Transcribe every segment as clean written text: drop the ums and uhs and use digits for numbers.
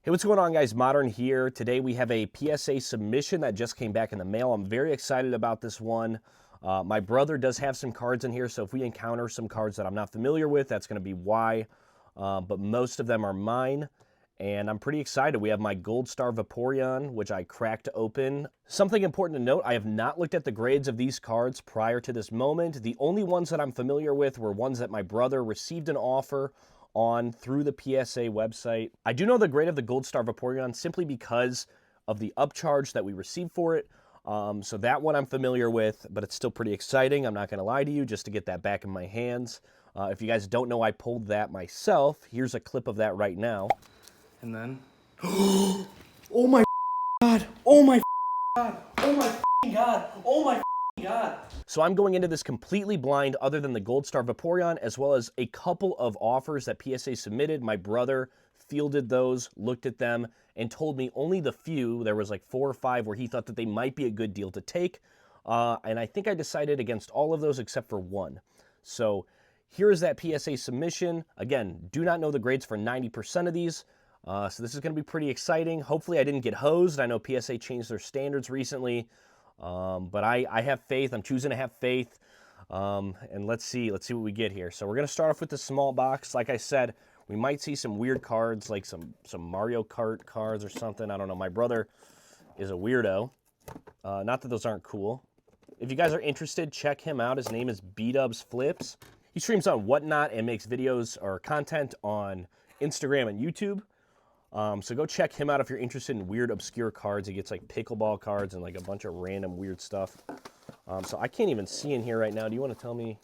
Hey, what's going on, guys? Modern here. Today we have a PSA submission that just came back in the mail. I'm very excited about this one. My brother does have some cards in here, so if we encounter some cards that I'm not familiar with, that's going to be why. But most of them are mine, and I'm pretty excited. We have my Gold Star Vaporeon, which I cracked open. Something important to note, I have not looked at the grades of these cards prior to this moment. The only ones that I'm familiar with were ones that my brother received an offer on through the PSA website. I do know the grade of the Gold Star Vaporeon simply because of the upcharge that we received for it. So that one I'm familiar with, but it's still pretty exciting. I'm not going to lie to you, just to get that back in my hands. If you guys don't know, I pulled that myself. Here's a clip of that right now. And then, Oh my God! Oh my God! Oh my God! Oh my God! So I'm going into this completely blind other than the Gold Star Vaporeon, as well as a couple of offers that PSA submitted. My brother fielded those, looked at them, and told me only the few, there was like 4 or 5 where he thought that they might be a good deal to take. And I think I decided against all of those except for one. So here is that PSA submission. Again, do not know the grades for 90% of these. So this is going to be pretty exciting. Hopefully I didn't get hosed. I know PSA changed their standards recently. But I have faith. I'm choosing to have faith. And let's see what we get here. So we're going to start off with the small box. Like I said, we might see some weird cards, like some Mario Kart cards or something. I don't know. My brother is a weirdo. Not that those aren't cool. If you guys are interested, check him out. His name is Bdub's Flips. He streams on Whatnot and makes videos or content on Instagram and YouTube. So go check him out if you're interested in weird, obscure cards. He gets like pickleball cards and like a bunch of random weird stuff. So I can't even see in here right now. Do you want to tell me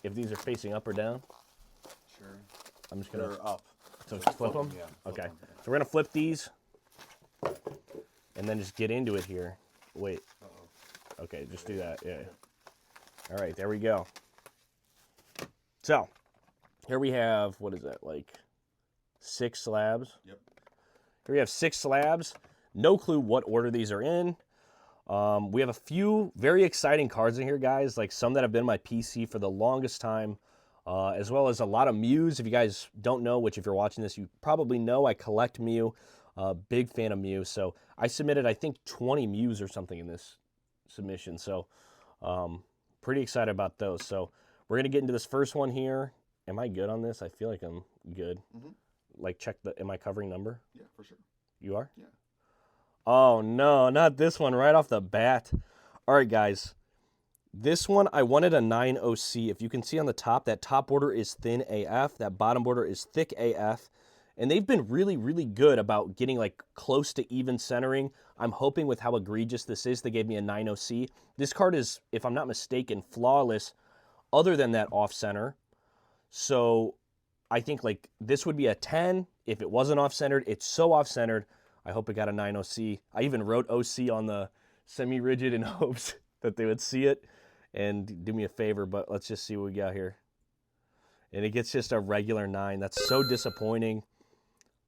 if these are facing up or down? sure. I'm just going to... They're up. So just flip them? Yeah. Okay. So we're going to flip these and then just get into it here. Wait. Uh-oh. Okay, just do that. Yeah. All right, there we go. So here we have, what is that, like 6 slabs? Yep. Here we have 6 slabs. No clue what order these are in. We have a few very exciting cards in here, guys, like some that have been my PC for the longest time, as well as a lot of Mews. If you guys don't know, which if you're watching this, you probably know, I collect Mew. Big fan of Mew. So I submitted, I think, 20 Mews or something in this submission. So pretty excited about those. So we're going to get into this first one here. Am I good on this? I feel like I'm good. Mm-hmm. Like, check the, am I covering number? Yeah, for sure. You are? Yeah. Oh, no, not this one right off the bat. All right, guys. This one, I wanted a 9 OC. If you can see on the top, that top border is thin AF. That bottom border is thick AF. And they've been really, really good about getting, like, close to even centering. I'm hoping with how egregious this is, they gave me a 9 OC. This card is, if I'm not mistaken, flawless other than that off-center. So I think, like, this would be a 10 if it wasn't off-centered. It's so off-centered. I hope it got a 9 OC. I even wrote OC on the semi-rigid in hopes that they would see it and do me a favor, but let's just see what we got here. And it gets just a regular 9. That's so disappointing.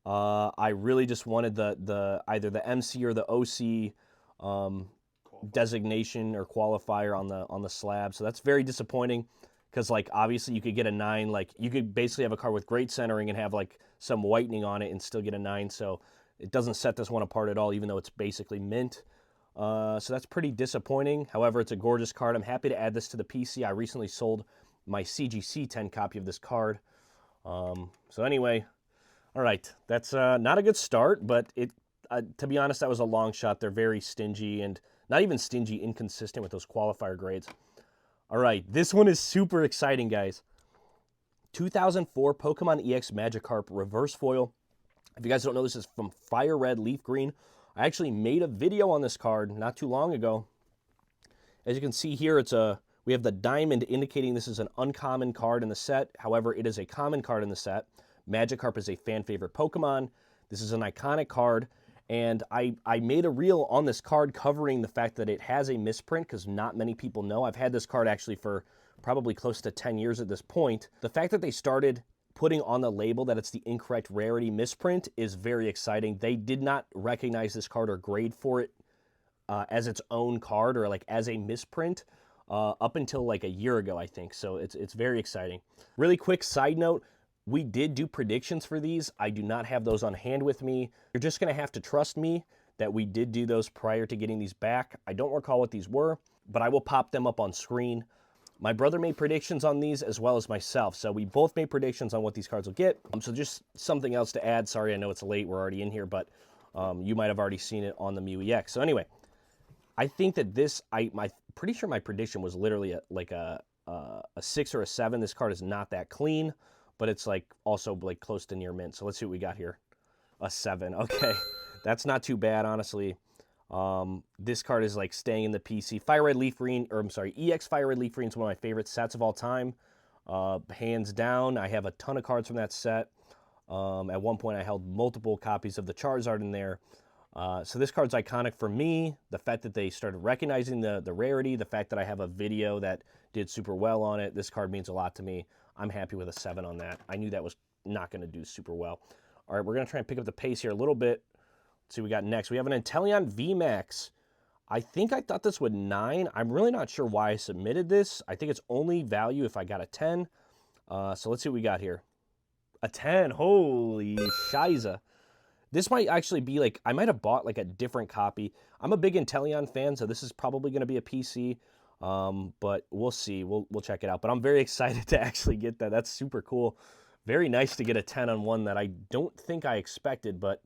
I really just wanted the either the MC or the OC designation or qualifier on the slab. So that's very disappointing. Because, like, obviously you could get a 9. Like, you could basically have a card with great centering and have, like, some whitening on it and still get a 9. So it doesn't set this one apart at all, even though it's basically mint. So that's pretty disappointing. However, it's a gorgeous card. I'm happy to add this to the PC. I recently sold my CGC 10 copy of this card. So anyway, all right. That's not a good start, but it to be honest, that was a long shot. They're very stingy and not even stingy, inconsistent with those qualifier grades. All right, this one is super exciting, guys. 2004 Pokemon EX Magikarp Reverse Foil. If you guys don't know, this is from Fire Red Leaf Green. I actually made a video on this card not too long ago. As you can see here, we have the diamond indicating this is an uncommon card in the set. However, it is a common card in the set. Magikarp is a fan favorite Pokemon. This is an iconic card. And I made a reel on this card covering the fact that it has a misprint because not many people know. I've had this card actually for probably close to 10 years at this point. The fact that they started putting on the label that it's the incorrect rarity misprint is very exciting. They did not recognize this card or grade for it as its own card or like as a misprint up until like a year ago, I think. So it's very exciting. Really quick side note, We did do predictions for these. I do not have those on hand with me. You're just going to have to trust me that we did do those prior to getting these back. I don't recall what these were, but I will pop them up on screen. My brother made predictions on these as well as myself, so we both made predictions on what these cards will get. So just something else to add. Sorry, I know it's late. We're already in here, but you might have already seen it on the Mew EX. So anyway, I think that this, I'm pretty sure my prediction was literally like a 6 or a 7. This card is not that clean, but it's like also like close to near mint. So let's see what we got here. A 7. Okay, that's not too bad, honestly. This card is like staying in the PC. Fire Red Leaf Green, or I'm sorry, EX Fire Red Leaf Green is one of my favorite sets of all time. Hands down, I have a ton of cards from that set. At one point, I held multiple copies of the Charizard in there. So this card's iconic for me. The fact that they started recognizing the rarity, the fact that I have a video that did super well on it, this card means a lot to me. I'm happy with a 7 on that. I knew that was not going to do super well. All right, we're going to try and pick up the pace here a little bit. Let's see what we got next. We have an Inteleon VMAX. I think I thought this would 9. I'm really not sure why I submitted this. I think it's only value if I got a 10. So let's see what we got here. A 10. Holy shiza. This might actually be like, I might have bought like a different copy. I'm a big Inteleon fan, so this is probably going to be a PC. But we'll see. We'll check it out. But I'm very excited to actually get that. That's super cool. Very nice to get a 10 on one that I don't think I expected, but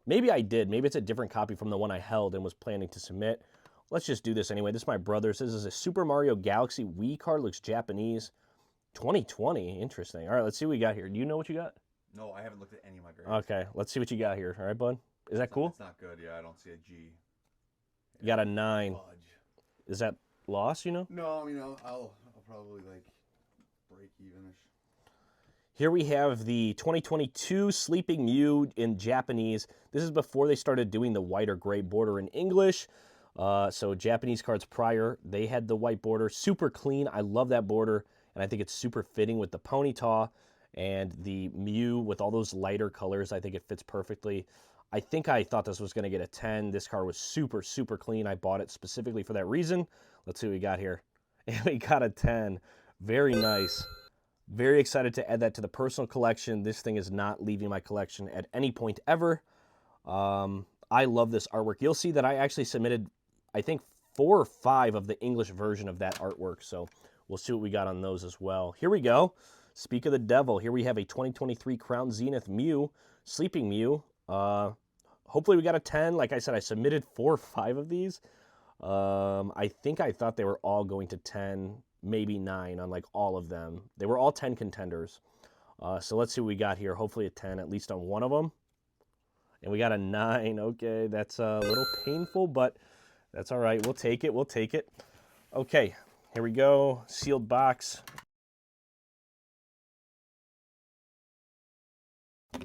maybe I did. Maybe it's a different copy from the one I held and was planning to submit. Let's just do this anyway. This is my brother's. This is a Super Mario Galaxy Wii card. Looks Japanese. 2020. Interesting. All right, let's see what we got here. Do you know what you got? No, I haven't looked at any of my grades. Okay, let's see what you got here. All right, bud? Is that cool? It's not good. Yeah, I don't see a G. You got a 9. Fudge. Is that loss, you know? No, I mean, I'll probably like break evenish. Here we have the 2022 Sleeping Mew in Japanese. This is before they started doing the white or gray border in English. So Japanese cards prior, they had the white border. Super clean. I love that border, and I think it's super fitting with the Ponyta and the Mew with all those lighter colors. I think it fits perfectly. I think I thought this was going to get a 10. This card was super, super clean. I bought it specifically for that reason. Let's see what we got here. And we got a 10. Very nice. Very excited to add that to the personal collection. This thing is not leaving my collection at any point ever. I love this artwork. You'll see that I actually submitted, I think, 4 or 5 of the English version of that artwork. So we'll see what we got on those as well. Here we go. Speak of the devil. Here we have a 2023 Crown Zenith Mew, Sleeping Mew. Hopefully we got a 10. Like I said, I submitted 4 or 5 of these. I think I thought they were all going to 10, maybe 9 on like all of them. They were all 10 contenders. So let's see what we got here. Hopefully a 10, at least on one of them. And we got a 9. Okay, that's a little painful, but that's all right. We'll take it. We'll take it. Okay, here we go. Sealed box.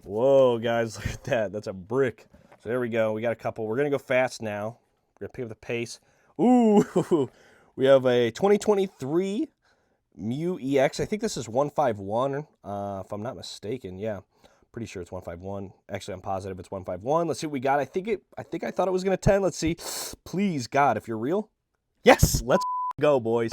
Whoa, guys, look at that. That's a brick. So there we go. We got a couple. We're going to go fast now. We're going to pick up the pace. Ooh, we have a 2023 Mew EX. I think this is 151, if I'm not mistaken. Yeah, pretty sure it's 151. Actually, I'm positive it's 151. Let's see what we got. I think I thought it was going to 10. Let's see. Please, God, if you're real. Yes, let's go, boys.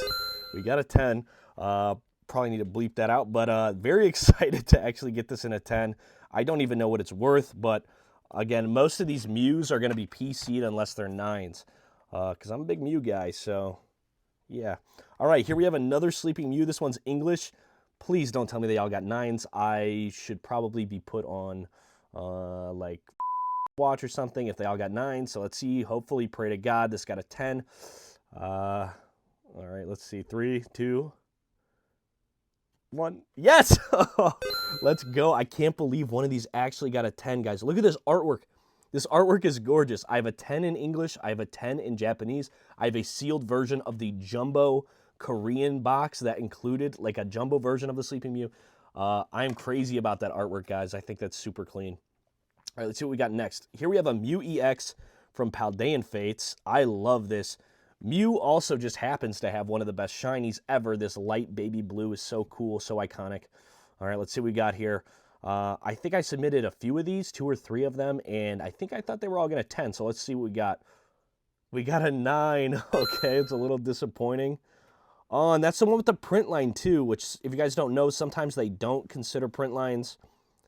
We got a 10. Probably need to bleep that out, but very excited to actually get this in a 10. I don't even know what it's worth, but again, most of these Mews are going to be PC'd unless they're 9s, because I'm a big Mew guy, so yeah. All right, here we have another Sleeping Mew. This one's English. Please don't tell me they all got 9s. I should probably be put on like watch or something if they all got 9s. So let's see. Hopefully, pray to God, this got a 10. All right, let's see. 3, 2, 1. Yes! Let's go. I can't believe one of these actually got a 10, guys. Look at this artwork. This artwork is gorgeous. I have a 10 in English. I have a 10 in Japanese. I have a sealed version of the jumbo Korean box that included like a jumbo version of the Sleeping Mew. I'm crazy about that artwork, guys. I think that's super clean. All right, let's see what we got next. Here we have a Mew EX from Paldean Fates. I love this. Mew also just happens to have one of the best shinies ever. This light baby blue is so cool, so iconic. All right, let's see what we got here. I think I submitted a few of these, 2 or 3 of them, and I think I thought they were all going to 10, so let's see what we got. We got a 9. Okay, it's a little disappointing. Oh, and that's the one with the print line too, which if you guys don't know, sometimes they don't consider print lines.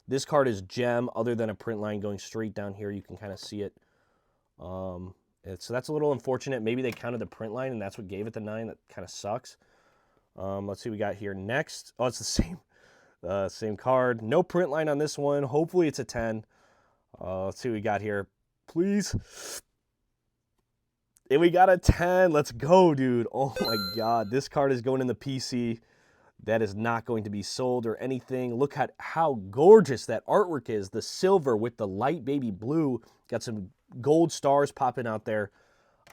This card is gem, other than a print line going straight down here. You can kind of see it. So that's a little unfortunate. Maybe they counted the print line, and that's what gave it the 9. That kind of sucks. Let's see what we got here next. Oh, it's the same card. No print line on this one. Hopefully it's a 10. Let's see what we got here. Please. And we got a 10. Let's go, dude. Oh, my God. This card is going in the PC. That is not going to be sold or anything. Look at how gorgeous that artwork is. The silver with the light baby blue. Got some gold stars popping out there.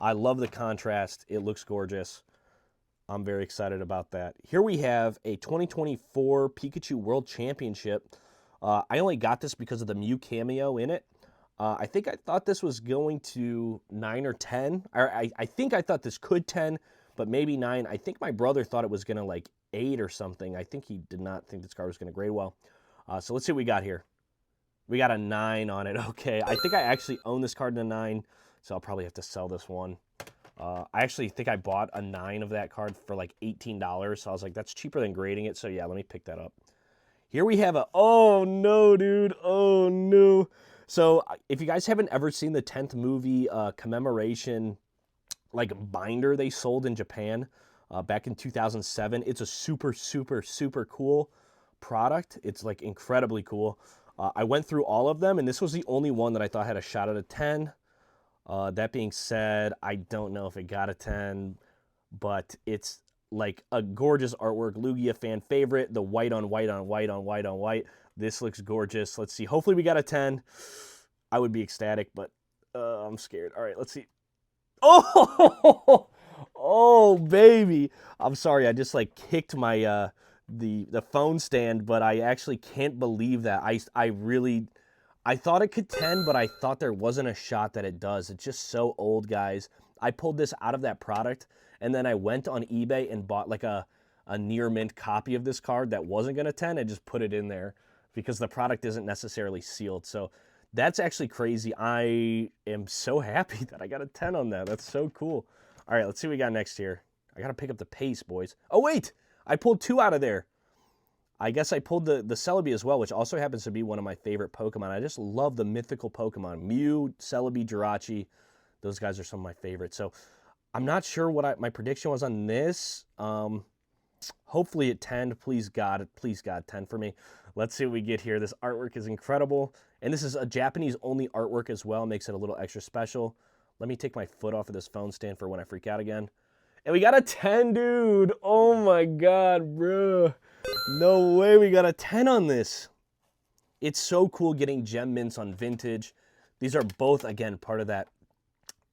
I love the contrast. It looks gorgeous. I'm very excited about that. Here we have a 2024 Pikachu World Championship. I only got this because of the Mew cameo in it. I think I thought this was going to 9 or 10. I think I thought this could 10, but maybe 9. I think my brother thought it was going to like 8 or something. I think he did not think this card was going to grade well. So let's see what we got here. We got a 9 on it. Okay, I think I actually own this card in a 9, so I'll probably have to sell this one. I actually think I bought a 9 of that card for like $18, so I was like, that's cheaper than grading it, so yeah, let me pick that up. Here we have oh no, dude, oh no. So if you guys haven't ever seen the 10th movie commemoration like binder they sold in Japan back in 2007, it's a super, super, super cool product. It's like incredibly cool. I went through all of them, and this was the only one that I thought had a shot at a 10. That being said, I don't know if it got a 10, but it's like a gorgeous artwork. Lugia fan favorite, the white on white on white on white on white. This looks gorgeous. Let's see. Hopefully we got a 10. I would be ecstatic, but I'm scared. All right, let's see. Oh, oh, baby. I'm sorry. I just like kicked my the phone stand, but I actually can't believe that. I thought it could 10, but I thought there wasn't a shot that it does. It's just so old, guys. I pulled this out of that product, and then I went on eBay and bought like a near mint copy of this card that wasn't going to 10 and just put it in there because the product isn't necessarily sealed. So that's actually crazy. I am so happy that I got a 10 on that. That's so cool. All right, let's see what we got next here. I got to pick up the pace, boys. Oh, wait. I pulled 2 out of there. I guess I pulled the Celebi as well, which also happens to be one of my favorite Pokemon. I just love the mythical Pokemon. Mew, Celebi, Jirachi. Those guys are some of my favorites. So I'm not sure what my prediction was on this. Hopefully at 10. Please, God, 10 for me. Let's see what we get here. This artwork is incredible. And this is a Japanese-only artwork as well. Makes it a little extra special. Let me take my foot off of this phone stand for when I freak out again. And we got a 10, dude. Oh, my God, bro. No way we got a 10 on this. It's so cool getting gem mints on vintage. These are both, again, part of that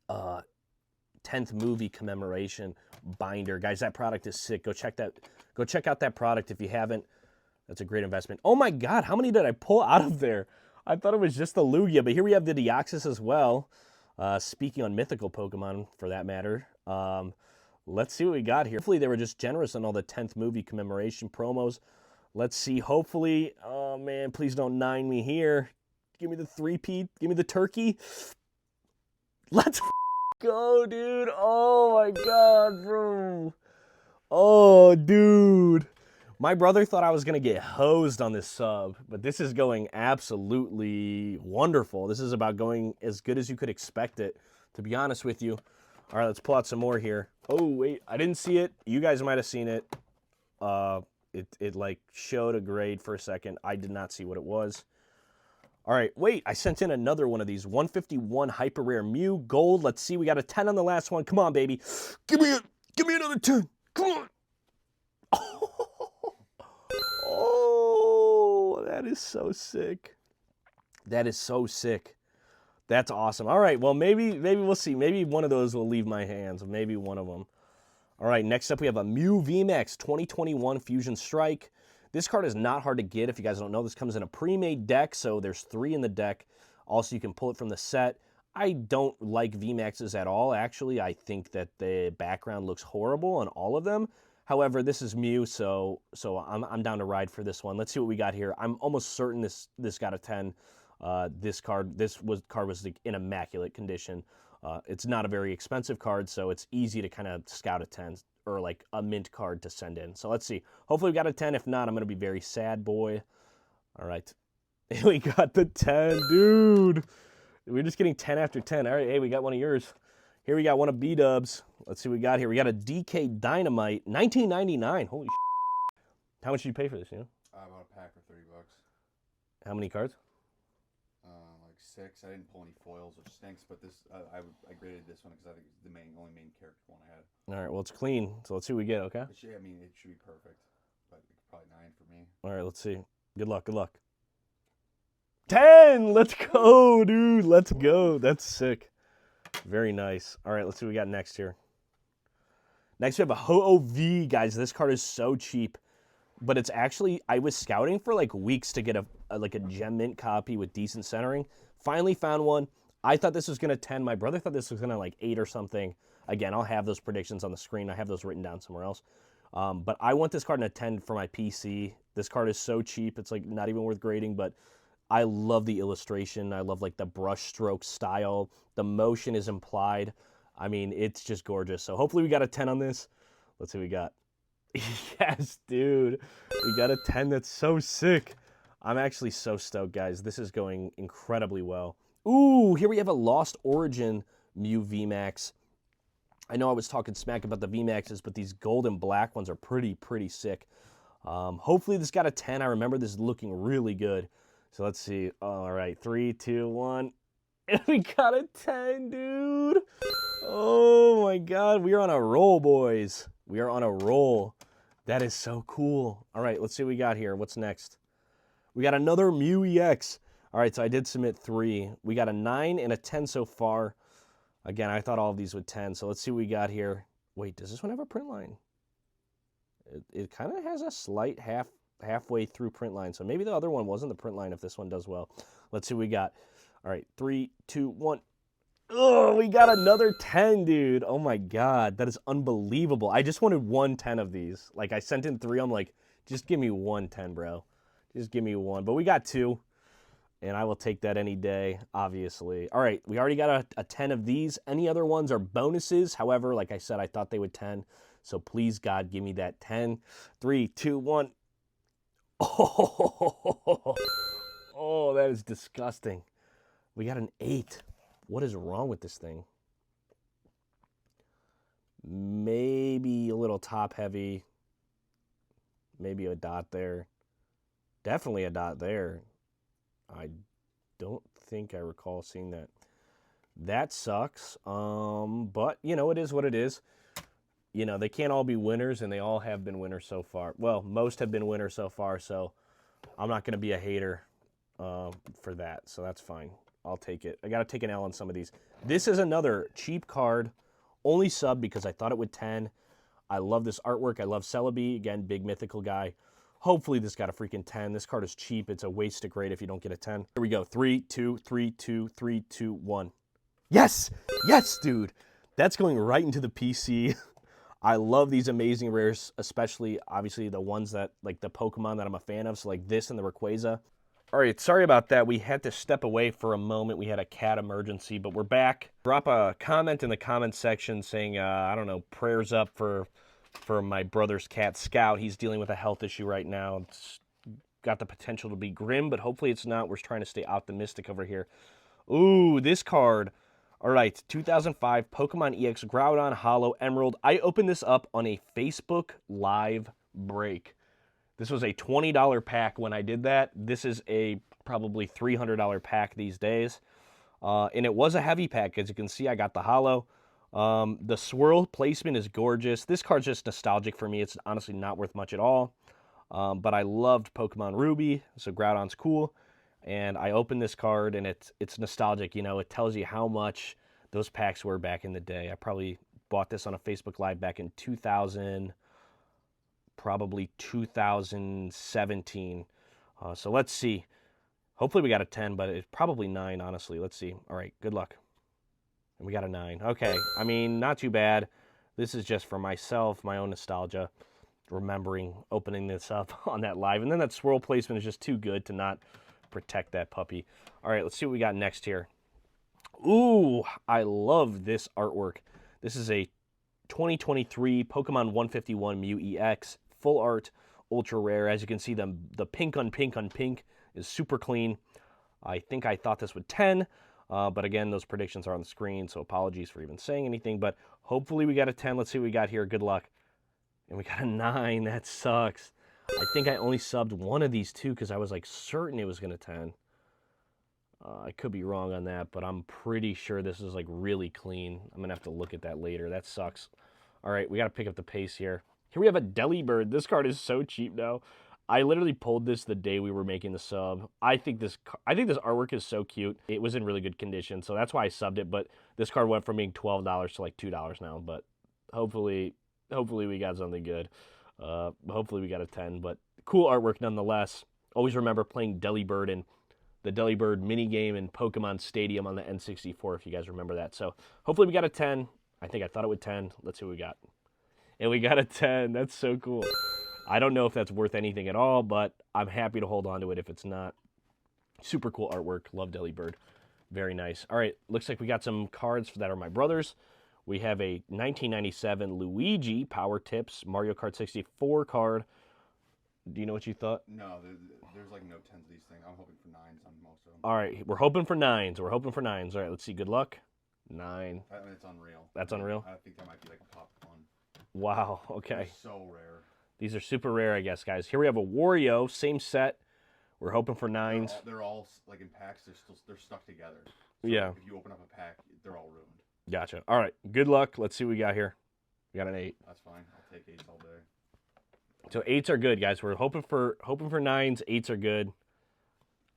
10th movie commemoration binder. Guys, that product is sick. Go check out that product if you haven't. That's a great investment. Oh my God, how many did I pull out of there? I thought it was just the Lugia, but here we have the Deoxys as well. Speaking on mythical Pokemon, for that matter. Let's see what we got here. Hopefully they were just generous on all the 10th movie commemoration promos. Let's see. Hopefully, oh man, please don't 9 me here. Give me the 3-peat. Give me the turkey. Let's go, dude. Oh my God, bro. Oh, dude. My brother thought I was going to get hosed on this sub, but this is going absolutely wonderful. This is about going as good as you could expect it, to be honest with you. All right, let's pull out some more here. Oh, wait, I didn't see it. You guys might have seen it. It like showed a grade for a second. I did not see what it was. All right, wait, I sent in another one of these. 151 Hyper Rare Mew Gold. Let's see, we got a 10 on the last one. Come on, baby. Give me another 10. Come on. Oh, that is so sick. That is so sick. That's awesome. All right, well, maybe we'll see. Maybe one of those will leave my hands. Maybe one of them. All right, next up we have a Mew VMAX 2021 Fusion Strike. This card is not hard to get. If you guys don't know, this comes in a pre-made deck, so there's 3 in the deck. Also, you can pull it from the set. I don't like VMAXs at all, actually. I think that the background looks horrible on all of them. However, this is Mew, so I'm down to ride for this one. Let's see what we got here. I'm almost certain this got a 10. This card was like in immaculate condition. It's not a very expensive card, so it's easy to kind of scout a 10 or like a mint card to send in. So let's see. Hopefully we got a 10. If not, I'm going to be very sad, boy. All right. We got the 10, dude. We're just getting 10 after 10. All right, hey, we got one of yours. Here we got one of Bdub's. Let's see what we got here. We got a DK Dynamite, 1999. Holy shit. How much did you pay for this, you know? I bought a pack for $30. How many cards? Like 6. I didn't pull any foils, which stinks, but this I graded this one because I think it's the only main character one I had. All right, well, it's clean, so let's see what we get, okay? It should be perfect, but probably 9 for me. All right, let's see. Good luck, good luck. 10! Let's go, dude. Let's go. That's sick. Very nice. All right, let's see what we got next here. Next, we have a Ho-Oh-V, guys. This card is so cheap, but it's actually, I was scouting for like weeks to get a gem mint copy with decent centering. Finally found one. I thought this was going to 10. My brother thought this was going to like 8 or something. Again, I'll have those predictions on the screen. I have those written down somewhere else. But I want this card in a 10 for my PC. This card is so cheap. It's like not even worth grading, but I love the illustration. I love like the brush stroke style. The motion is implied. I mean, it's just gorgeous. So hopefully we got a 10 on this. Let's see what we got. Yes, dude. We got a 10. That's so sick. I'm actually so stoked, guys. This is going incredibly well. Ooh, here we have a Lost Origin Mew VMAX. I know I was talking smack about the VMAXs, but these gold and black ones are pretty sick. Hopefully this got a 10. I remember this looking really good. So let's see. All right, 3, 2, 1. And we got a 10, dude. Oh my God, we are on a roll, boys. We are on a roll. That is so cool. All right, let's see what we got here. What's next? We got another Mew EX. All right, so I did submit 3. We got a 9 and a 10 so far. Again, I thought all of these would 10, so let's see what we got here. Wait, does this one have a print line? It kind of has a slight halfway through print line, so maybe the other one wasn't the print line if this one does well. Let's see what we got. All right, 3, 2, 1. Oh, we got another 10, dude. Oh my God, that is unbelievable. I just wanted 1 10 of these. Like, I sent in 3. I'm like, just give me 1 10, bro. Just give me 1. But we got 2, and I will take that any day, obviously. All right, we already got a 10 of these. Any other ones are bonuses. However, like I said, I thought they would 10. So please, God, give me that 10. 3, 2, 1. Oh, that is disgusting. We got an 8. What is wrong with this thing? Maybe a little top heavy. Maybe a dot there. Definitely a dot there. I don't think I recall seeing that. That sucks. But, you know, it is what it is. You know, they can't all be winners, and they all have been winners so far. Well, most have been winners so far, so I'm not going to be a hater for that, so that's fine. I'll take it. I got to take an L on some of these. This is another cheap card, only sub because I thought it would 10. I love this artwork. I love Celebi. Again, big mythical guy. Hopefully this got a freaking 10. This card is cheap. It's a waste to grade if you don't get a 10. Here we go. 3, 2, 3, 2, 3, 2, 1. Yes! Yes, dude! That's going right into the PC. I love these amazing rares, especially, obviously, the ones that, like the Pokemon that I'm a fan of, so like this and the Rayquaza. All right, sorry about that. We had to step away for a moment. We had a cat emergency, but we're back. Drop a comment in the comment section saying, I don't know, prayers up for my brother's cat, Scout. He's dealing with a health issue right now. It's got the potential to be grim, but hopefully it's not. We're trying to stay optimistic over here. Ooh, this card. All right, 2005 Pokemon EX Groudon Hollow Emerald. I opened this up on a Facebook Live break. This was a $20 pack when I did that. This is a probably $300 pack these days. And it was a heavy pack. As you can see, I got the Hollow. The swirl placement is gorgeous. This card's just nostalgic for me. It's honestly not worth much at all. But I loved Pokemon Ruby, so Groudon's cool. And I opened this card, and it's nostalgic. You know, it tells you how much those packs were back in the day. I probably bought this on a Facebook Live back in 2000, probably 2017. So let's see. Hopefully we got a 10, but it's probably 9, honestly. Let's see. All right, good luck. And we got a 9. Okay, I mean, not too bad. This is just for myself, my own nostalgia, remembering opening this up on that live. And then that swirl placement is just too good to not protect that puppy. All right, let's see what we got next here. Ooh, I love this artwork. This is a 2023 Pokemon 151 Mew EX full art, ultra rare. As you can see, the pink on pink on pink is super clean. I think I thought this would 10, but again, those predictions are on the screen, so apologies for even saying anything. But hopefully we got a 10. Let's see what we got here. Good luck. And we got a 9. That sucks. I think I only subbed one of these two because I was like certain it was going to 10. I could be wrong on that, but I'm pretty sure this is like really clean. I'm going to have to look at that later. That sucks. All right, we got to pick up the pace here. Here we have a Delibird. This card is so cheap now. I literally pulled this the day we were making the sub. I think this artwork is so cute. It was in really good condition, so that's why I subbed it. But this card went from being $12 to like $2 now. But hopefully we got something good. Hopefully we got a 10. But cool artwork nonetheless. Always remember playing Delibird in the Delibird minigame in Pokemon Stadium on the N64, if you guys remember that. So hopefully we got a 10. I think I thought it would 10. Let's see what we got. And we got a 10. That's so cool. I don't know if that's worth anything at all, but I'm happy to hold on to it if it's not. Super cool artwork. Love Delibird. Very nice. All right, looks like we got some cards that are my brother's. We have a 1997 Luigi Power Tips Mario Kart 64 card. Do you know what you thought? No, there's like no 10s of these things. I'm hoping for 9s on most of them. All right, we're hoping for 9s. We're hoping for 9s. All right, let's see. Good luck. 9. I mean, it's unreal. That's unreal? I think that might be like a pop one. Wow, okay. They're so rare. These are super rare, I guess, guys. Here we have a Wario, same set. We're hoping for 9s. They're all like in packs. They're stuck together. So yeah. If you open up a pack, they're all ruined. Gotcha. All right, good luck. Let's see what we got here. We got an 8. That's fine. I'll take 8s all day. So 8s are good, guys. We're hoping for 9s. 8s are good.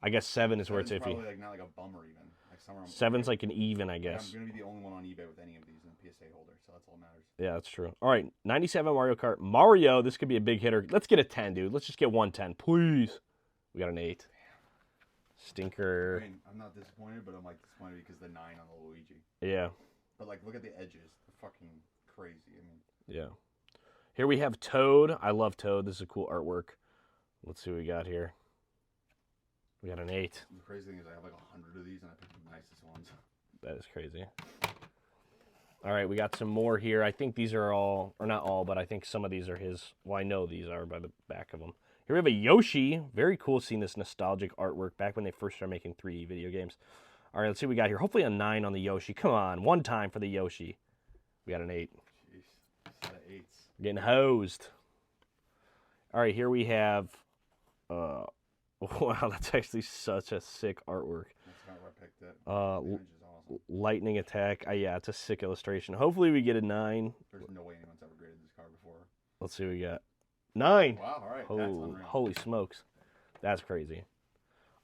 I guess 7 is where it's iffy. Probably like not like a bummer even. Like somewhere 7's like an even, I guess. I'm gonna be the only one on eBay with any of these in the PSA holder, so that's all that matters. Yeah, that's true. All right, 97 Mario Kart. Mario, this could be a big hitter. Let's get a 10, dude. Let's just get 110, please. We got an 8. Stinker. I mean, I'm not disappointed, but I'm like disappointed because the 9 on the Luigi. Yeah. But like, look at the edges. They're fucking crazy. I mean. Yeah. Here we have Toad. I love Toad. This is a cool artwork. Let's see what we got here. We got an 8. The crazy thing is I have like 100 of these and I picked the nicest ones. That is crazy. All right, we got some more here. I think these are all, or not all, but I think some of these are his. Well, I know these are by the back of them. Here we have a Yoshi. Very cool seeing this nostalgic artwork back when they first started making 3D video games. All right, let's see what we got here. Hopefully a 9 on the Yoshi. Come on, one time for the Yoshi. We got an 8. Jeez, set of 8s. Getting hosed. All right, here we have, wow, that's actually such a sick artwork. That's not where I picked it. The image is awesome. Lightning attack. Yeah, it's a sick illustration. Hopefully we get a 9. There's no way anyone's ever graded this card before. Let's see what we got. 9. Wow, all right. That's unreal. Holy smokes. That's crazy.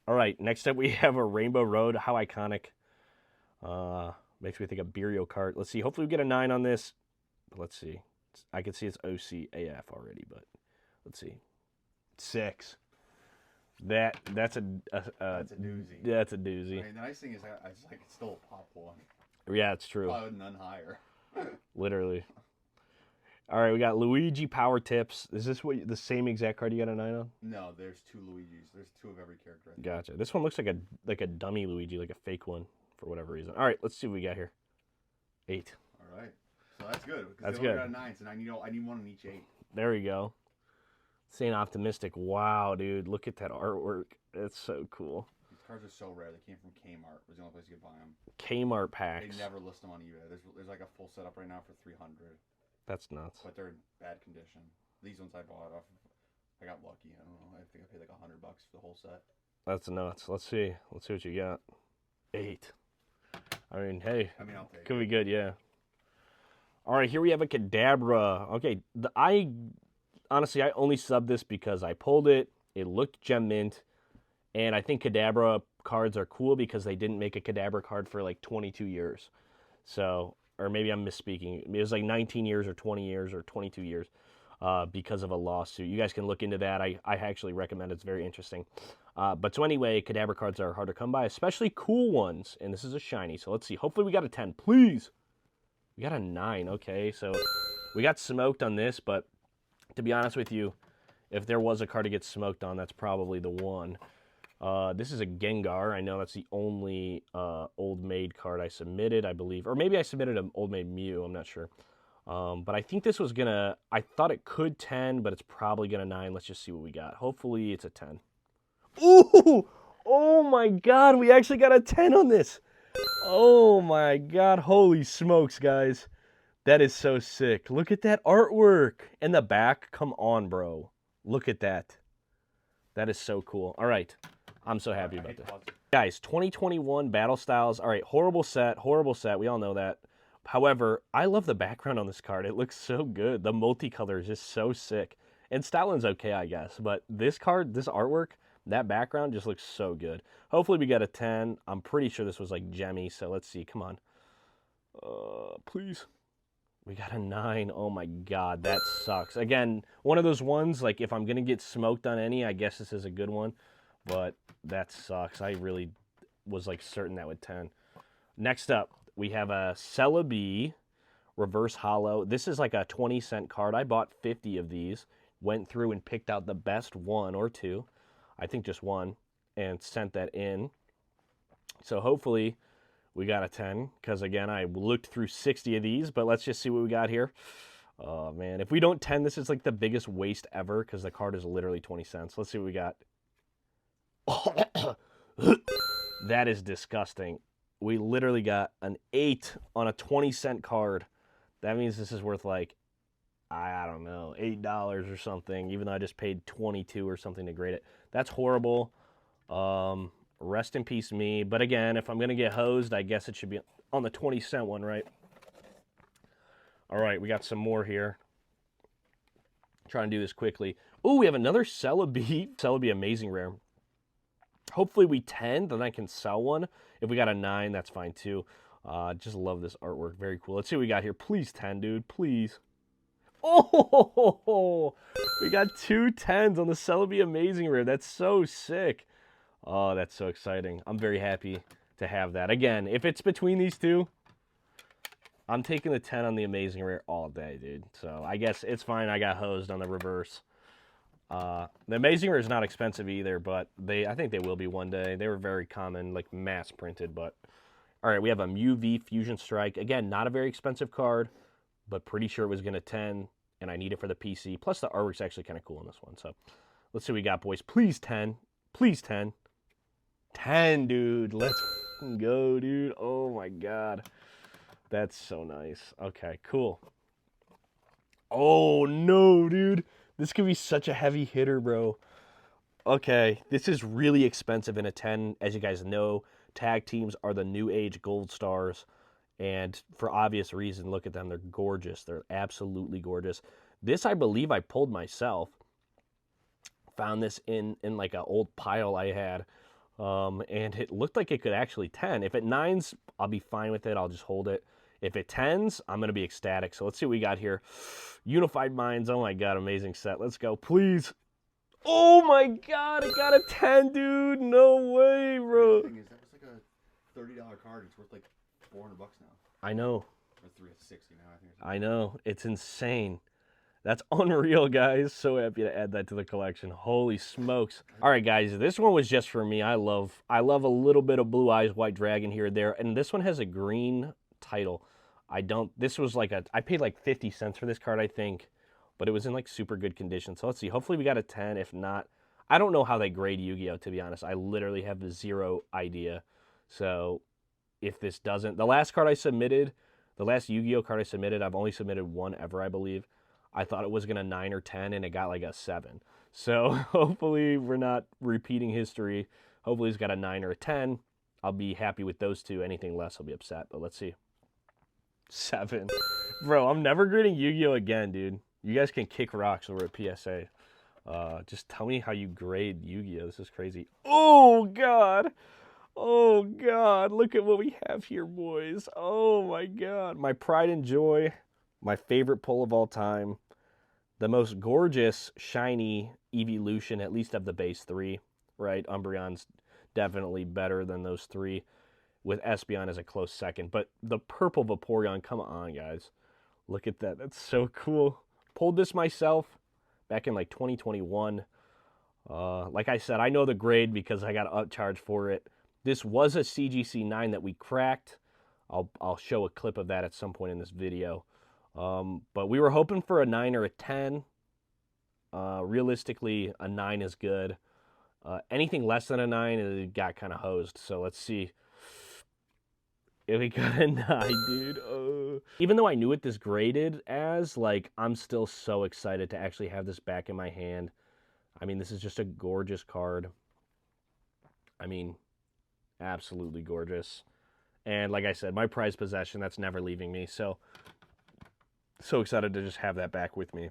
All right, next up we have a Rainbow Road. How iconic. Makes me think of Beerio Kart. Let's see. Hopefully we get a 9 on this. But let's see. I can see it's OCAF already, but let's see. 6. That's a doozy. That's a doozy. I mean, the nice thing is it's like it's still a pop one. Yeah, it's true. Probably none higher. Literally. All right, we got Luigi Power Tips. Is this the same exact card you got a 9 on? No, there's 2 Luigis. There's 2 of every character. Gotcha. This one looks like a dummy Luigi, like a fake one for whatever reason. All right, let's see what we got here. 8. All right. So that's good. That's they only good. got a 9, so I need one on each 8. There we go. Staying optimistic. Wow, dude. Look at that artwork. It's so cool. These cards are so rare. They came from Kmart. It was the only place you could buy them. Kmart packs. They never list them on eBay. There's like a full setup right now for 300. That's nuts. But they're in bad condition. These ones I bought off. I got lucky. I don't know. I think I paid like $100 for the whole set. That's nuts. Let's see. Let's see what you got. 8. I mean, hey. I mean, I'll take could it. be good, yeah. All right, here we have a Kadabra. Okay, honestly, I only subbed this because I pulled it. It looked gem mint. And I think Kadabra cards are cool because they didn't make a Kadabra card for like 22 years. So, or maybe I'm misspeaking. It was like 19 years or 20 years or 22 years because of a lawsuit. You guys can look into that. I actually recommend it. It's very interesting. But so anyway, Kadabra cards are hard to come by, especially cool ones. And this is a shiny. So let's see. Hopefully we got a 10. Please. We got a 9. Okay, so we got smoked on this. But to be honest with you, if there was a card to get smoked on, that's probably the one. This is a Gengar. I know that's the only Old Maid card I submitted, I believe. Or maybe I submitted an Old Maid Mew. I'm not sure. But I think this was going to... I thought it could 10, but it's probably going to 9. Let's just see what we got. Hopefully it's a 10. Ooh! Oh my god, we actually got a 10 on this. Oh my god, holy smokes, guys. That is so sick. Look at that artwork. And the back, come on, bro. Look at that. That is so cool. All right, I'm so happy about this. Guys, 2021 Battle Styles. All right, horrible set. We all know that. However, I love the background on this card. It looks so good. The multicolor is just so sick. And Styling's okay, I guess. But this card, this artwork, that background just looks so good. Hopefully we got a 10. I'm pretty sure this was like gemmy, so let's see. Come on. Please. We got a 9. Oh my god, that sucks. Again, one of those ones, like if I'm going to get smoked on any, I guess this is a good one. But that sucks. I really was like certain that would 10. Next up, we have a Celebi Reverse Hollow. This is like a 20-cent card. I bought 50 of these. Went through and picked out the best 1 or 2. I think just 1. And sent that in. So hopefully we got a 10. Because again, I looked through 60 of these. But let's just see what we got here. Oh man, if we don't 10, this is like the biggest waste ever. Because the card is literally 20 cents. Let's see what we got. That is disgusting. We literally got an 8 on a 20-cent card. That means this is worth like, I don't know, $8 or something, even though I just paid 22 or something to grade it. That's horrible. Rest in peace me. But again, if I'm going to get hosed, I guess it should be on the 20-cent one, right? All right, we got some more here. Try and do this quickly. Oh, we have another Celebi. Celebi Amazing Rare. Hopefully we 10, then I can sell one. If we got a 9, that's fine too. Just love this artwork. Very cool. Let's see what we got here. Please 10, dude. Please. Oh, we got 2 10s on the Celebi Amazing Rare. That's so sick. Oh, that's so exciting. I'm very happy to have that. Again, if it's between these two, I'm taking the 10 on the Amazing Rare all day, dude. So I guess it's fine. I got hosed on the reverse. The Amazing Rare is not expensive either, but I think they will be one day. They were very common, like mass printed, but all right, we have a Mew V Fusion Strike. Again, not a very expensive card, but pretty sure it was going to 10, and I need it for the PC. Plus the artwork's actually kind of cool in this one. So let's see what we got, boys. Please 10. Please 10. 10, dude. Let's go, dude. Oh my god. That's so nice. Okay, cool. Oh no, dude. This could be such a heavy hitter, bro. Okay, this is really expensive in a 10. As you guys know, tag teams are the new age gold stars. And for obvious reason, look at them. They're gorgeous. They're absolutely gorgeous. This, I believe I pulled myself. Found this in like an old pile I had. And it looked like it could actually 10. If it 9s, I'll be fine with it. I'll just hold it. If it 10s, I'm going to be ecstatic. So let's see what we got here. Unified Minds. Oh my god, amazing set. Let's go, please. Oh my god, it got a 10, dude. No way, bro. The thing is, that was like a $30 card. It's worth like $400 now. I know. Or $360 now, I think. I know. It's insane. That's unreal, guys. So happy to add that to the collection. Holy smokes. All right, guys, this one was just for me. I love a little bit of Blue Eyes White Dragon here and there. And this one has a green title. This was like I paid like 50 cents for this card, I think. But it was in like super good condition. So let's see. Hopefully we got a 10. If not, I don't know how they grade Yu-Gi-Oh, to be honest. I literally have zero idea. So if this doesn't... The last card I submitted, the last Yu-Gi-Oh card I submitted, I've only submitted one ever, I believe. I thought it was going to 9 or 10, and it got like a 7. So hopefully we're not repeating history. Hopefully it's got a 9 or a 10. I'll be happy with those two. Anything less, I'll be upset. But let's see. 7. Bro, I'm never grading Yu-Gi-Oh again, dude. You guys can kick rocks over at PSA. Just tell me how you grade Yu-Gi-Oh. This is crazy. Oh, God. Oh, God. Look at what we have here, boys. Oh, my God. My pride and joy. My favorite pull of all time. The most gorgeous, shiny evolution, at least of the base 3, right? Umbreon's definitely better than those 3, with Espeon as a close second. But the purple Vaporeon, come on, guys. Look at that. That's so cool. Pulled this myself back in like 2021. Like I said, I know the grade because I got upcharged for it. This was a CGC 9 that we cracked. I'll show a clip of that at some point in this video. But we were hoping for a 9 or a 10. Realistically, a 9 is good. Anything less than a 9, it got kind of hosed. So let's see if we got a 9, dude. Even though I knew what this graded as, like, I'm still so excited to actually have this back in my hand. I mean, this is just a gorgeous card. I mean, absolutely gorgeous. And like I said, my prized possession, that's never leaving me. So excited to just have that back with me.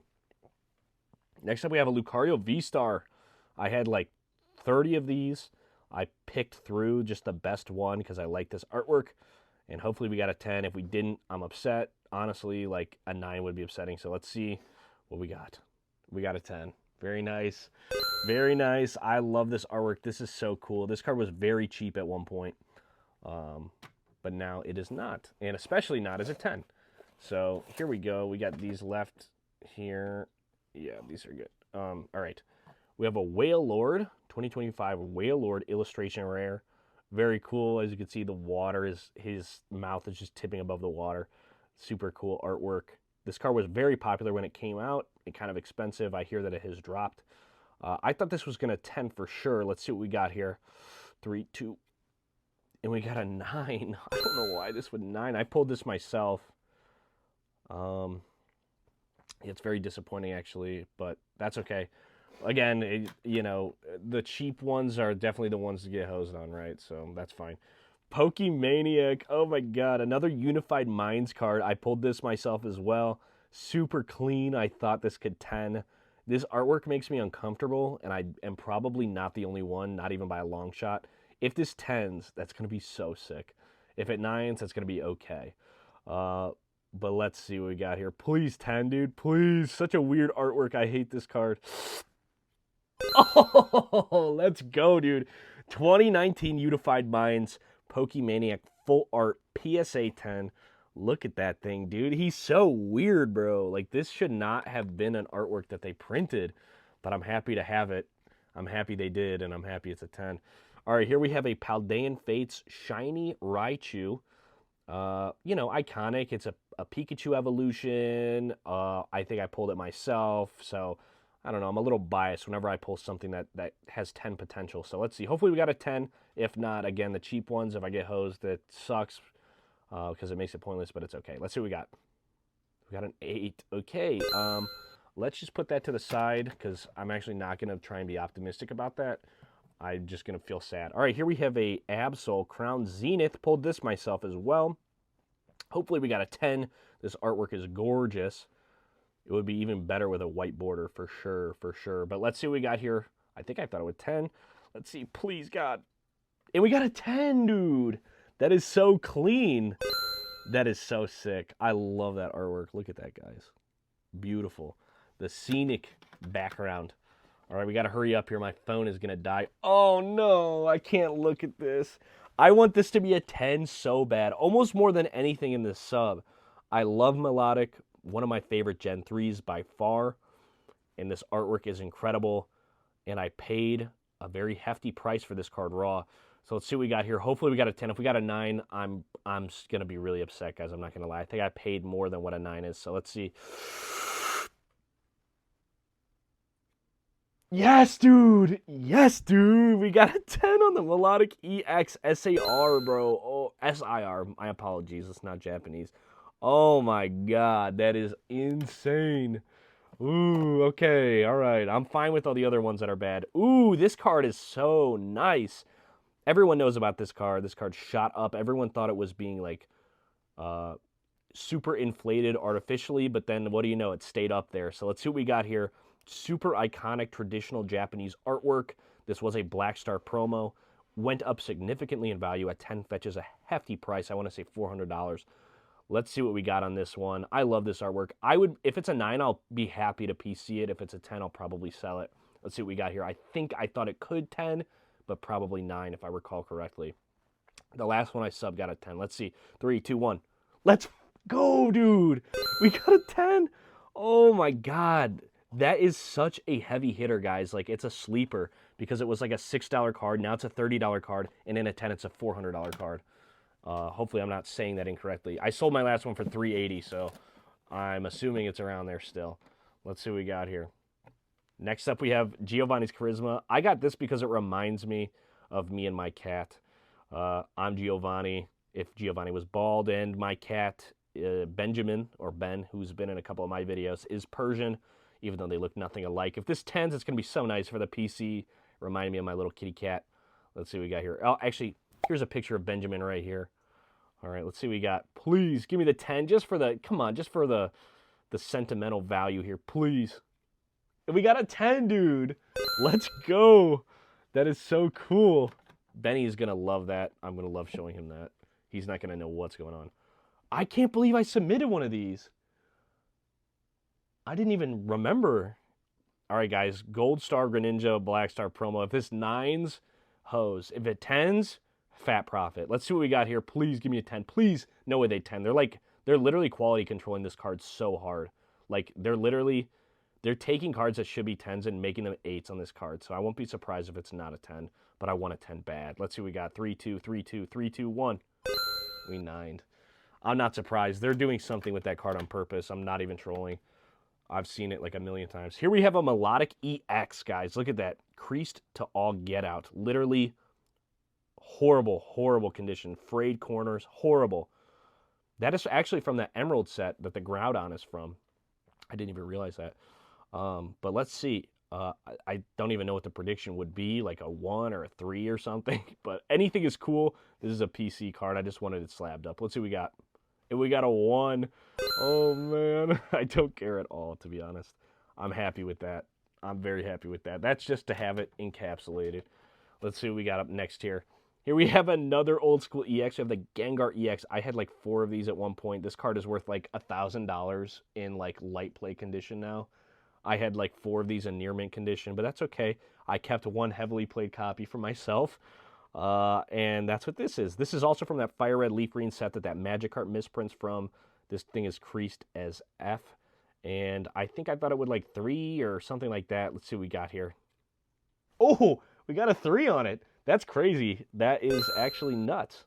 Next up, we have a Lucario V-Star. I had like 30 of these. I picked through just the best one because I like this artwork. And hopefully we got a 10. If we didn't, I'm upset. Honestly, like a 9 would be upsetting. So let's see what we got. We got a 10. Very nice. Very nice. I love this artwork. This is so cool. This card was very cheap at one point. But now it is not. And especially not as a 10. So here we go. We got these left here. Yeah, these are good. All right. We have a Whale Lord, 2025 Whale Lord illustration rare. Very cool. As you can see, the water is, his mouth is just tipping above the water. Super cool artwork. This card was very popular when it came out. It kind of expensive. I hear that it has dropped. I thought this was going to 10 for sure. Let's see what we got here. 3, 2, and we got a 9. I don't know why this would 9. I pulled this myself. It's very disappointing, actually, but that's okay. Again, you know, the cheap ones are definitely the ones to get hosed on, right? So that's fine. Pokemaniac. Oh, my God. Another Unified Minds card. I pulled this myself as well. Super clean. I thought this could 10. This artwork makes me uncomfortable, and I am probably not the only one, not even by a long shot. If this 10s, that's going to be so sick. If it 9s, that's going to be okay. But let's see what we got here. Please, 10, dude. Please. Such a weird artwork. I hate this card. Oh, let's go, dude. 2019 Unified Minds Pokemaniac Full Art PSA 10. Look at that thing, dude. He's so weird, bro. Like, this should not have been an artwork that they printed, but I'm happy to have it. I'm happy they did, and I'm happy it's a 10. All right, here we have a Paldean Fates Shiny Raichu. You know, iconic. It's a Pikachu evolution. I think I pulled it myself, so I don't know. I'm a little biased whenever I pull something that has 10 potential. So let's see. Hopefully we got a 10. If not, again, the cheap ones, if I get hosed, it sucks because it makes it pointless, but it's okay. Let's see what we got. We got an 8. Okay. Let's just put that to the side because I'm actually not going to try and be optimistic about that. I'm just going to feel sad. All right, here we have a Absol Crown Zenith. Pulled this myself as well. Hopefully we got a 10. This artwork is gorgeous. It would be even better with a white border for sure, for sure. But let's see what we got here. I think I thought it was 10. Let's see, please, God. And we got a 10, dude. That is so clean. That is so sick. I love that artwork. Look at that, guys. Beautiful. The scenic background. All right, we got to hurry up here. My phone is going to die. Oh, no. I can't look at this. I want this to be a 10 so bad. Almost more than anything in this sub. I love Melodic. One of my favorite Gen 3s by far. And this artwork is incredible. And I paid a very hefty price for this card raw. So let's see what we got here. Hopefully we got a 10. If we got a 9, I'm going to be really upset, guys. I'm not going to lie. I think I paid more than what a 9 is. So let's see. Yes, dude. Yes, dude. We got a 10 on the Melodic EX SAR, bro. Oh, SIR. My apologies. It's not Japanese. Oh, my God. That is insane. Ooh, okay. All right. I'm fine with all the other ones that are bad. Ooh, this card is so nice. Everyone knows about this card. This card shot up. Everyone thought it was being, like, super inflated artificially, but then what do you know? It stayed up there. So let's see what we got here. Super iconic traditional Japanese artwork. This was a Black Star promo. Went up significantly in value at 10 fetches, a hefty price. I want to say $400. Let's see what we got on this one. I love this artwork. I would, if it's a 9, I'll be happy to PC it. If it's a 10, I'll probably sell it. Let's see what we got here. I think I thought it could 10, but probably 9 if I recall correctly. The last one I sub got a 10. Let's see. 3, 2, 1. Let's go, dude. We got a 10. Oh, my God. That is such a heavy hitter, guys. Like, it's a sleeper because it was like a $6 card. Now it's a $30 card, and in a 10, it's a $400 card. Hopefully, I'm not saying that incorrectly. I sold my last one for $380, so I'm assuming it's around there still. Let's see what we got here. Next up, we have Giovanni's Charisma. I got this because it reminds me of me and my cat. I'm Giovanni. If Giovanni was bald, and my cat, Benjamin, or Ben, who's been in a couple of my videos, is Persian, even though they look nothing alike. If this 10s, it's going to be so nice for the PC. Remind me of my little kitty cat. Let's see what we got here. Oh, actually, here's a picture of Benjamin right here. All right, let's see what we got. Please, give me the 10, just for the, come on, just for the sentimental value here, please. We got a 10, dude. Let's go. That is so cool. Benny's going to love that. I'm going to love showing him that. He's not going to know what's going on. I can't believe I submitted one of these. I didn't even remember. All right, guys. Gold Star Greninja Black Star promo. If this 9s, hose. If it 10s, fat profit. Let's see what we got here. Please give me a 10. Please. No way they 10. They're literally quality controlling this card so hard. Like, they're taking cards that should be 10s and making them 8s on this card. So I won't be surprised if it's not a 10, but I want a 10 bad. Let's see what we got. 3-2, 3-2, 3-2, 1. We 9'd. I'm not surprised. They're doing something with that card on purpose. I'm not even trolling. I've seen it like a million times. Here we have a Melodic EX, guys. Look at that. Creased to all get out. Literally horrible, horrible condition. Frayed corners. Horrible. That is actually from the Emerald set that the Groudon is from. I didn't even realize that. But let's see. I don't even know what the prediction would be, like a 1 or a 3 or something. But anything is cool. This is a PC card. I just wanted it slabbed up. Let's see what we got. And we got a 1. Oh, man. I don't care at all, to be honest. I'm happy with that. I'm very happy with that. That's just to have it encapsulated. Let's see what we got up next here. Here we have another old school EX. We have the Gengar EX. I had like 4 of these at one point. This card is worth like $1,000 in like light play condition now. I had like 4 of these in near mint condition, but that's okay. I kept 1 heavily played copy for myself. And that's what this is. This is also from that Fire Red Leaf Green set that Magikarp misprints from. This thing is creased as F. And I think I thought it would like 3 or something like that. Let's see what we got here. Oh, we got a 3 on it. That's crazy. That is actually nuts.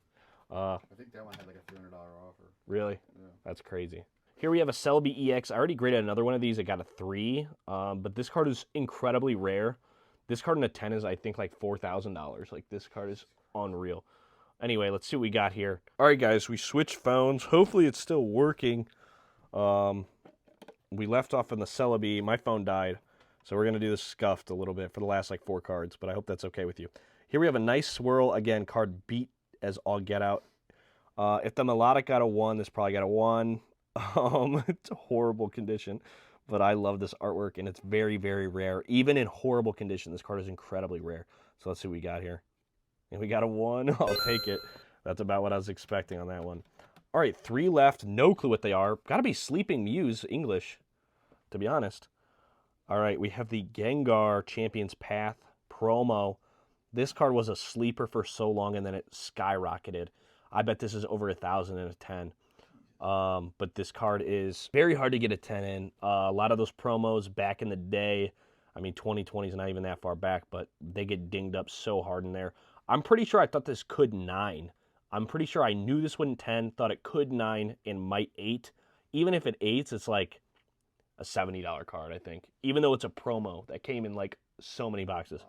I think that one had like a $300 offer. Really? Yeah. That's crazy. Here we have a Celebi EX. I already graded another one of these. It got a 3. But this card is incredibly rare. This card in a 10 is, I think, like $4,000. Like, this card is unreal. Anyway, let's see what we got here. All right, guys, we switched phones. Hopefully it's still working. We left off on the Celebi. My phone died. So we're going to do the Scuffed a little bit for the last, like, 4 cards. But I hope that's okay with you. Here we have a nice swirl. Again, card beat as all get out. If the Melodic got a 1, this probably got a 1. It's a horrible condition. But I love this artwork, and it's very, very rare. Even in horrible condition, this card is incredibly rare. So let's see what we got here. And we got a 1. I'll take it. That's about what I was expecting on that one. All right, 3 left. No clue what they are. Got to be Sleeping Mews, English, to be honest. All right, we have the Gengar Champions Path promo. This card was a sleeper for so long, and then it skyrocketed. I bet this is over 1,000 in a 10. But this card is very hard to get a 10 in. A lot of those promos back in the day, I mean, 2020 is not even that far back, but they get dinged up so hard in there. I'm pretty sure I thought this could 9. I'm pretty sure I knew this wouldn't 10, thought it could 9 and might 8. Even if it 8s, it's like a $70 card, I think. Even though it's a promo that came in like so many boxes.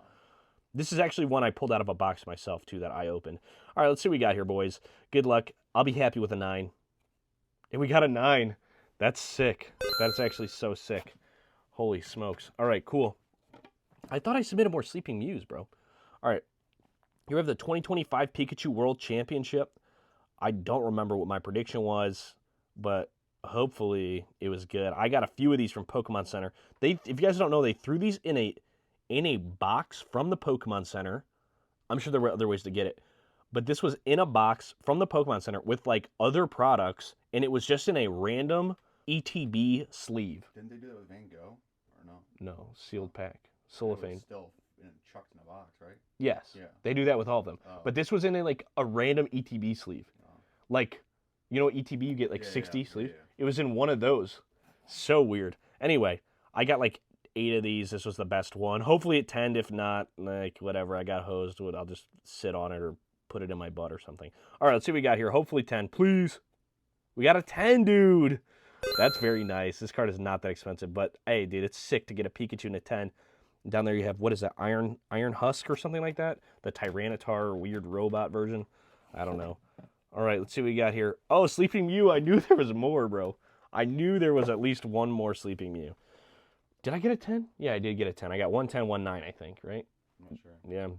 This is actually one I pulled out of a box myself, too, that I opened. All right, let's see what we got here, boys. Good luck. I'll be happy with a 9. And we got a 9. That's sick. That's actually so sick. Holy smokes. All right, cool. I thought I submitted more Sleeping Mews, bro. All right. Here we have the 2025 Pikachu World Championship. I don't remember what my prediction was, but hopefully it was good. I got a few of these from Pokemon Center. If you guys don't know, they threw these in a box from the Pokemon Center. I'm sure there were other ways to get it. But this was in a box from the Pokemon Center with like other products, and it was just in a random ETB sleeve. Didn't they do that with Van Gogh, or no? No, sealed pack. Cellophane. Still chucked in a box, right? Yes. Yeah. They do that with all of them. Oh. But this was in like a random ETB sleeve. Oh. Like, you know, ETB, you get like 60 sleeves? Yeah. It was in one of those. So weird. Anyway, I got like 8 of these. This was the best one. Hopefully it 10'd. If not, like, whatever. I got hosed. I'll just sit on it or put it in my butt or something. All right, let's see what we got here. Hopefully 10. Please. We got a 10, dude. That's very nice. This card is not that expensive, but hey, dude, it's sick to get a Pikachu in a 10. Down there you have, what is that, Iron Husk or something like that? The Tyranitar weird robot version. I don't know. All right, let's see what we got here. Oh, Sleeping Mew. I knew there was more, bro. I knew there was at least one more Sleeping Mew. Did I get a 10? Yeah, I did get a 10. I got 110, 19, I think, right? I'm not sure. Yeah. All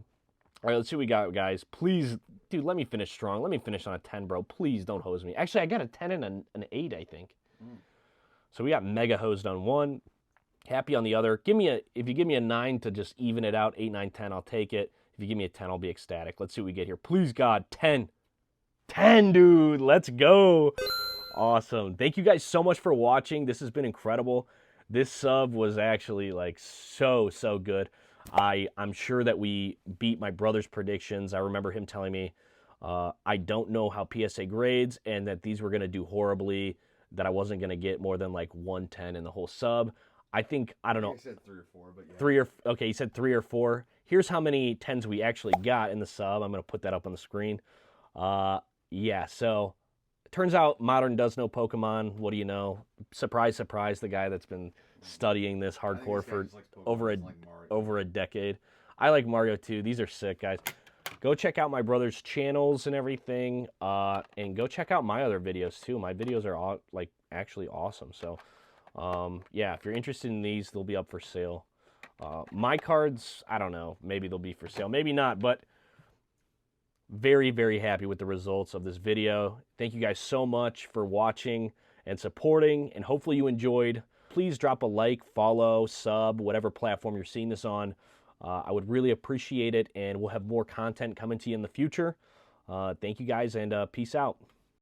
right, let's see what we got, guys. Please, dude, let me finish strong. Let me finish on a 10, bro. Please don't hose me. Actually, I got a 10 and an 8, I think. So we got mega hosed on one, happy on the other. If you give me a 9 to just even it out, 8, 9, 10, I'll take it. If you give me a 10, I'll be ecstatic. Let's see what we get here. Please, God, 10. 10, dude. Let's go. Awesome. Thank you guys so much for watching. This has been incredible. This sub was actually like so good. I'm sure that we beat my brother's predictions. I remember him telling me I don't know how PSA grades and that these were going to do horribly, that I wasn't going to get more than like 110 in the whole sub. I don't know. I said 3 or 4, but yeah. Okay, he said 3 or 4. Here's how many 10s we actually got in the sub. I'm going to put that up on the screen. Yeah, so it turns out Modern does know Pokemon. What do you know? Surprise, surprise, the guy that's been studying this hardcore for over a decade. I like Mario too. These are sick, guys. Go check out my brother's channels and everything, and go check out my other videos too. My videos are all, like, actually awesome. So, yeah, if you're interested in these, they'll be up for sale. My cards, I don't know. Maybe they'll be for sale. Maybe not, but very happy with the results of this video. Thank you guys so much for watching and supporting, and hopefully you enjoyed. Please drop a like, follow, sub, whatever platform you're seeing this on. I would really appreciate it, and we'll have more content coming to you in the future. Thank you guys, and peace out.